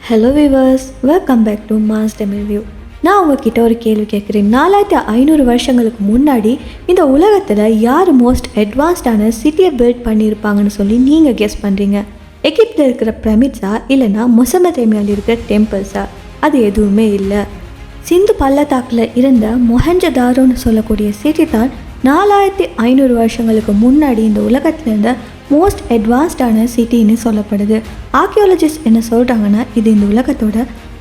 Hello viewers, welcome back to Mass Tamil View. நான் உங்ககிட்ட ஒரு கேள்வி கேட்குறேன். 4500 வருஷங்களுக்கு முன்னாடி இந்த உலகத்தில் யார் மோஸ்ட் அட்வான்ஸ்டான சிட்டியை பில்ட் பண்ணியிருப்பாங்கன்னு சொல்லி நீங்கள் கெஸ் பண்ணுறீங்க. எகிப்தில் இருக்கிற பிரமிட்ஸா இல்லைனா மெசொப்பொத்தேமியாவில் இருக்கிற டெம்பிள்ஸா? அது எதுவுமே இல்லை. சிந்து பள்ளத்தாக்கில் இருந்த மொஹஞ்சதாரோன்னு சொல்லக்கூடிய சிட்டி தான் 4500 வருஷங்களுக்கு முன்னாடி இந்த உலகத்தில் இருந்த மோஸ்ட் அட்வான்ஸ்டான சிட்டின்னு சொல்லப்படுது. ஆர்கியாலஜிஸ்ட் என்ன சொல்கிறாங்கன்னா, இது இந்த உலகத்தோட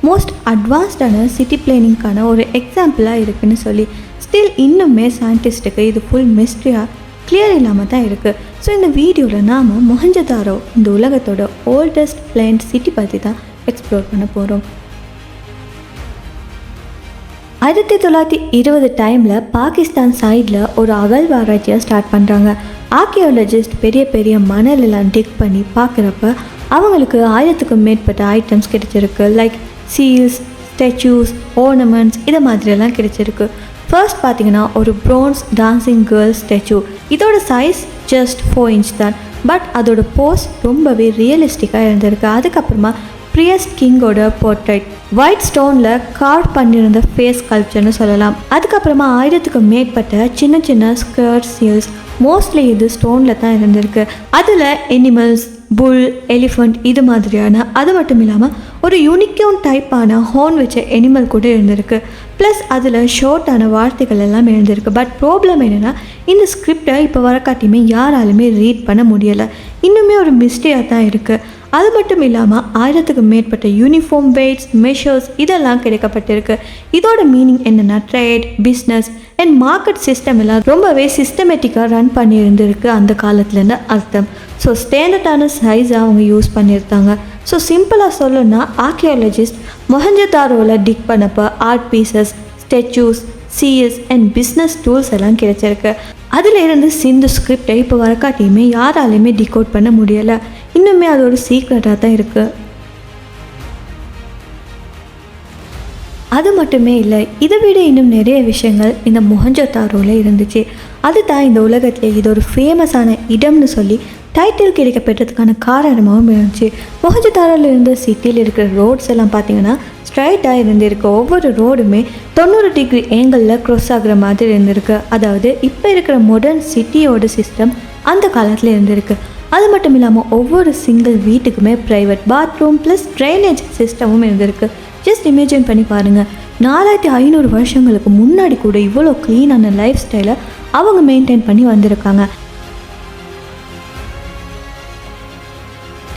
மோஸ்ட் அட்வான்ஸ்டான சிட்டி பிளானிங்கான ஒரு எக்ஸாம்பிளாக இருக்குதுன்னு சொல்லி ஸ்டில் இன்னுமே சயின்டிஸ்ட்டுக்கு இது ஃபுல் மிஸ்ட்ரியாக கிளியர் இல்லாமல் தான் இருக்குது. ஸோ இந்த வீடியோவில் நாம் மொஹஞ்சதாரோ இந்த உலகத்தோட ஓல்டஸ்ட் பிளான்ட் சிட்டி பற்றி தான் எக்ஸ்ப்ளோர் பண்ண போகிறோம். 1920 டைமில் பாகிஸ்தான் சைடில் ஒரு அகழ்வாராய்ச்சியை ஸ்டார்ட் பண்ணுறாங்க. ஆர்கியாலஜிஸ்ட் பெரிய பெரிய மணலெல்லாம் டிக் பண்ணி பார்க்குறப்ப அவங்களுக்கு 1000க்கும் மேற்பட்ட ஐட்டம்ஸ் கிடைச்சிருக்கு. லைக் சீல்ஸ், ஸ்டெச்சூஸ், ஓர்னமெண்ட்ஸ் இதை மாதிரியெல்லாம் கிடைச்சிருக்கு. ஃபர்ஸ்ட் பார்த்தீங்கன்னா ஒரு ப்ரோன்ஸ் டான்சிங் கேர்ள் ஸ்டெச்சு. இதோட சைஸ் ஜஸ்ட் 4 இன்ச் தான், பட் அதோட போஸ் ரொம்பவே ரியலிஸ்டிக்காக இருந்திருக்கு. அதுக்கப்புறமா பிரியஸ்ட் கிங்கோட போர்ட்ரைட் ஒயிட் ஸ்டோனில் கார்வ் பண்ணியிருந்த ஃபேஸ் கல்ச்சர்னு சொல்லலாம். அதுக்கப்புறமா 1000க்கும் மேற்பட்ட சின்ன சின்ன ஸ்கர்ட் சீல்ஸ், மோஸ்ட்லி இது ஸ்டோனில் தான் இருந்திருக்கு. அதில் எனிமல்ஸ், புல், எலிஃபண்ட் இது மாதிரியான, அது மட்டும் இல்லாமல் ஒரு யூனிக்கான டைப்பான ஹார்ன் வச்ச எனிமல் கூட இருந்திருக்கு. ப்ளஸ் அதில் ஷார்ட்டான வார்த்தைகள் எல்லாம் இருந்திருக்கு. பட் ப்ராப்ளம் என்னென்னா, இந்த ஸ்கிரிப்டை இப்போ வரக்காட்டியுமே யாராலுமே ரீட் பண்ண முடியலை. இன்னுமே ஒரு மிஸ்டேக்காக தான் இருக்குது. அது மட்டும் இல்லாமல் 1000க்கும் மேற்பட்ட யூனிஃபார்ம், வெயிட்ஸ், மெஷர்ஸ் இதெல்லாம் கிடைக்கப்பட்டிருக்கு. இதோட மீனிங் என்னென்னா, trade, business and market system எல்லாம் ரொம்பவே சிஸ்டமேட்டிக்காக ரன் பண்ணியிருந்திருக்கு அந்த காலத்துலேருந்து அர்த்தம். ஸோ ஸ்டாண்டர்டான சைஸை அவங்க யூஸ் பண்ணியிருந்தாங்க. ஸோ சிம்பிளாக சொல்லணும்னா, ஆர்கியாலஜிஸ்ட் மொஹஞ்சதாரோவில் டிக் பண்ணப்போ art pieces, statues, seals and business tools எல்லாம் கிடைச்சிருக்கு. அதிலிருந்து சிந்து ஸ்கிரிப்டை இப்போ வரக்காட்டியுமே யாராலையுமே டிகோட் பண்ண முடியலை. இன்னுமே அது ஒரு சீக்ரெட்டாக தான் இருக்குது. அது மட்டுமே இல்லை, இதை விட இன்னும் நிறைய விஷயங்கள் இந்த மொஹஞ்சதாரோவில் இருந்துச்சு. அதுதான் இந்த உலகத்தில் இது ஒரு ஃபேமஸான இடம்னு சொல்லி டைட்டில் கிடைக்கப்பட்டதுக்கான காரணமாகவும் இருந்துச்சு. மொஹஞ்சதாரோவில் இருந்த சிட்டியில் இருக்கிற ரோட்ஸ் எல்லாம் பார்த்தீங்கன்னா ஸ்ட்ரைட்டாக இருந்திருக்கு. ஒவ்வொரு ரோடுமே 90 டிகிரி ஏங்கிளில் க்ராஸ் ஆகிற மாதிரி இருந்திருக்கு. அதாவது இப்போ இருக்கிற மாடர்ன் சிட்டியோட சிஸ்டம் அந்த காலத்தில் இருந்திருக்கு. அது மட்டும் இல்லாமல் ஒவ்வொரு சிங்கிள் வீட்டுக்குமே ப்ரைவேட் பாத்ரூம் ப்ளஸ் ட்ரைனேஜ் சிஸ்டமும் இருந்திருக்கு. ஜஸ்ட் இமேஜின் பண்ணி பாருங்கள், 4500 வருஷங்களுக்கு முன்னாடி கூட இவ்வளோ க்ளீனான லைஃப் ஸ்டைலை அவங்க மெயின்டைன் பண்ணி வந்திருக்காங்க.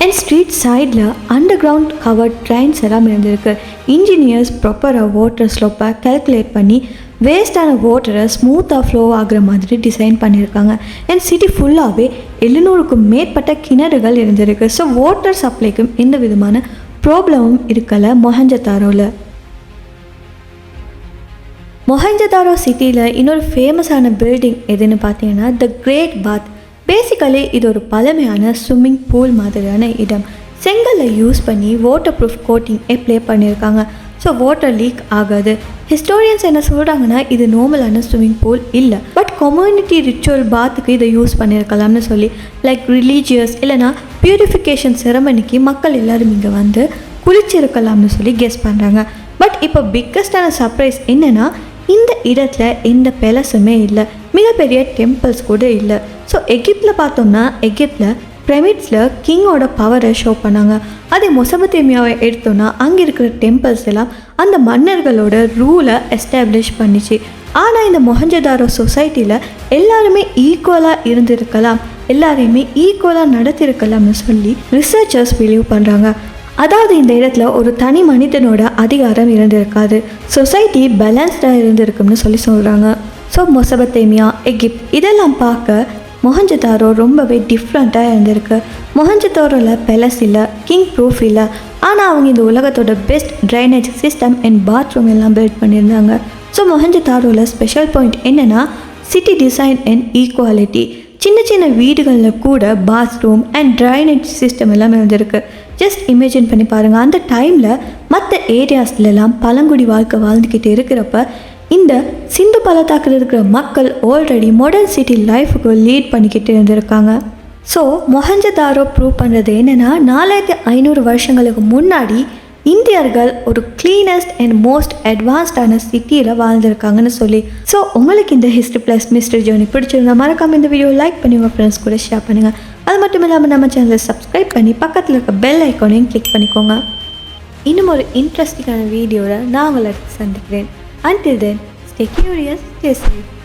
அண்ட் ஸ்ட்ரீட் சைடில் அண்டர் கிரவுண்ட் கவர்ட் ட்ரெயின்ஸ் எல்லாம் இருந்திருக்கு. இன்ஜினியர்ஸ் ப்ராப்பராக வாட்டர் ஸ்லோப்பை கேல்குலேட் பண்ணி வேஸ்டான வாட்டரை ஸ்மூத்தாக ஃப்ளோ ஆகிற மாதிரி டிசைன் பண்ணியிருக்காங்க. அண்ட் சிட்டி ஃபுல்லாகவே 700க்கும் மேற்பட்ட கிணறுகள் இருந்திருக்கு. ஸோ வாட்டர் சப்ளைக்கும் எந்த விதமான ப்ராப்ளமும் இருக்கலை மொஹஞ்சதாரோவில். மொஹஞ்சதாரோ சிட்டியில் இன்னொரு ஃபேமஸான பில்டிங் எதுன்னு பார்த்தீங்கன்னா த கிரேட் பாத். பேசிக்கலி இது ஒரு பழமையான ஸ்விம்மிங் பூல் மாதிரியான இடம். செங்கலை யூஸ் பண்ணி வாட்டர் ப்ரூஃப் கோட்டிங் அப்ளை பண்ணியிருக்காங்க. ஸோ வாட்டர் லீக் ஆகாது. ஹிஸ்டோரியன்ஸ் என்ன சொல்கிறாங்கன்னா, இது நார்மலான ஸ்விம்மிங் பூல் இல்லை, பட் கம்யூனிட்டி ரிச்சுவல் பாத்துக்கு இதை யூஸ் பண்ணியிருக்கலாம்னு சொல்லி, லைக் ரிலீஜியஸ் இல்லைனா பியூரிஃபிகேஷன் செரமனிக்கு மக்கள் எல்லோரும் இங்கே வந்து குளிச்சிருக்கலாம்னு சொல்லி கெஸ் பண்ணுறாங்க. பட் இப்போ பிக்கஸ்டான சர்ப்ரைஸ் என்னென்னா, இந்த இடத்துல எந்த பேலஸுமே இல்லை, மிகப்பெரிய டெம்பிள்ஸ் கூட இல்லை. ஸோ எகிப்தில் பார்த்தோம்னா, எகிப்தில் பிரமிட்ஸில் கிங்கோட பவரை ஷோ பண்ணாங்க. அதே மெசொப்பொத்தேமியாவை எடுத்தோன்னா அங்கே இருக்கிற டெம்பிள்ஸ் எல்லாம் அந்த மன்னர்களோட ரூலை எஸ்டாப்ளிஷ் பண்ணிச்சு. ஆனால் இந்த மொஹஞ்சதாரோ சொசைட்டியில் எல்லாருமே ஈக்குவலாக இருந்திருக்கலாம், எல்லாரையுமே ஈக்குவலாக நடத்திருக்கலாம்னு சொல்லி ரிசர்ச்சர்ஸ் பிலீவ் பண்ணுறாங்க. அதாவது இந்த இடத்துல ஒரு தனி மனிதனோட அதிகாரம் இருந்திருக்காது, சொசைட்டி பேலன்ஸ்டாக இருந்திருக்கும்னு சொல்லி சொல்கிறாங்க. ஸோ மெசொப்பொத்தேமியா, எகிப்த் இதெல்லாம் பார்க்க மொஹஞ்சதாரோ ரொம்பவே டிஃப்ரெண்ட்டாக இருந்திருக்கு. மொஹஞ்சதாரோவில் பேலஸ் இல்லை, கிங் ப்ரூஃப் இல்லை, ஆனால் அவங்க இந்த உலகத்தோட best drainage system and bathroom எல்லாம் பில்ட் பண்ணியிருந்தாங்க. ஸோ மொஹஞ்சதாரோவில் ஸ்பெஷல் பாயிண்ட் என்னென்னா சிட்டி டிசைன் அண்ட் ஈக்குவாலிட்டி. சின்ன சின்ன வீடுகளில் கூட பாத்ரூம் அண்ட் ட்ரைனேஜ் சிஸ்டம் எல்லாம் இருந்திருக்கு. ஜஸ்ட் இமேஜின் பண்ணி பாருங்கள், அந்த டைமில் மற்ற ஏரியாஸ்லாம் பழங்குடி வாழ்க்கை வாழ்ந்துக்கிட்டு இருக்கிறப்ப இந்த சிந்து பள்ளத்தாக்கில் இருக்கிற மக்கள் ஆல்ரெடி மாடர்ன் சிட்டி லைஃபுக்கு லீட் பண்ணிக்கிட்டு இருந்திருக்காங்க. ஸோ மொஹஞ்சதாரோ ப்ரூவ் பண்ணுறது என்னென்னா 4500 வருஷங்களுக்கு முன்னாடி இந்தியர்கள் ஒரு கிளீனஸ்ட் அண்ட் மோஸ்ட் அட்வான்ஸ்டான சிட்டியில் வாழ்ந்துருக்காங்கன்னு சொல்லி. ஸோ உங்களுக்கு இந்த ஹிஸ்ட்ரி ப்ளஸ் மிஸ்ட்ரி ஜேர்னி பிடிச்சிருந்தா மறக்காம இந்த வீடியோ லைக் பண்ணி உங்கள் ஃப்ரெண்ட்ஸ் கூட ஷேர் பண்ணுங்கள். அது மட்டும் இல்லாமல் நம்ம சேனலை சப்ஸ்கிரைப் பண்ணி பக்கத்தில் இருக்க பெல் ஐக்கானையும் கிளிக் பண்ணிக்கோங்க. இன்னும் ஒரு இன்ட்ரெஸ்டிங்கான வீடியோவில் நான் உங்களை சந்திக்கிறேன். Until then, stay curious, stay safe.